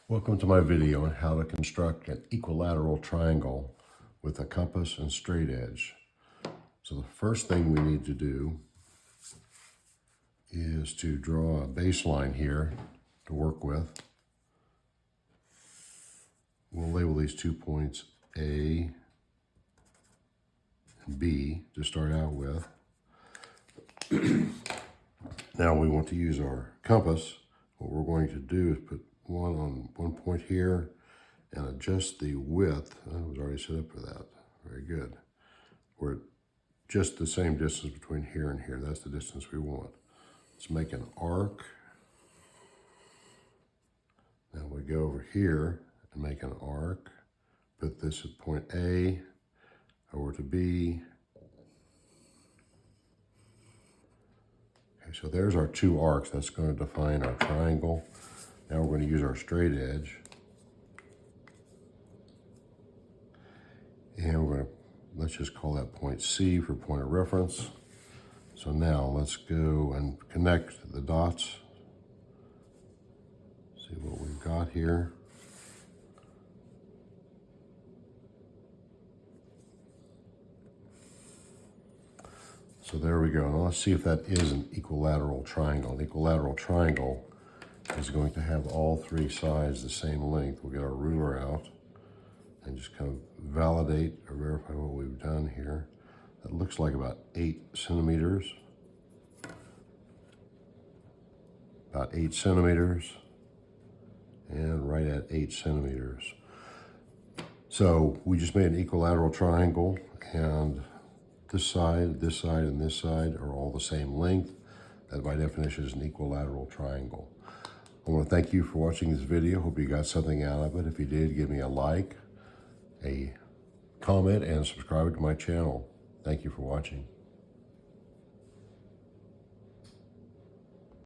Welcome to my video on how to construct an equilateral triangle with a compass and straight edge. So the first thing we need to do is to draw a baseline here to work with. We'll label these 2 points A and B to start out with. Now we want to use our compass. What we're going to do is put one on one point here and adjust the width. I was already set up for that. Very good. We're just the same distance between here and here. That's the distance we want. Let's make an arc. Now we go over here and make an arc. Put this at point A, over to B. Okay, so there's our two arcs. That's going to define our triangle. Now we're going to use our straight edge. And we're going to, let's just call that point C for point of reference. So now let's go and connect the dots. See what we've got here. So there we go. Now let's see if that is an equilateral triangle. An equilateral triangle is going to have all three sides the same length. We'll get our ruler out and just kind of validate or verify what we've done here. That looks like about 8 centimeters. About 8 centimeters. And right at 8 centimeters. So we just made an equilateral triangle, and this side, and this side are all the same length. That by definition is an equilateral triangle. I want to thank you for watching this video. Hope you got something out of it. If you did, give me a like, a comment, and subscribe to my channel. Thank you for watching.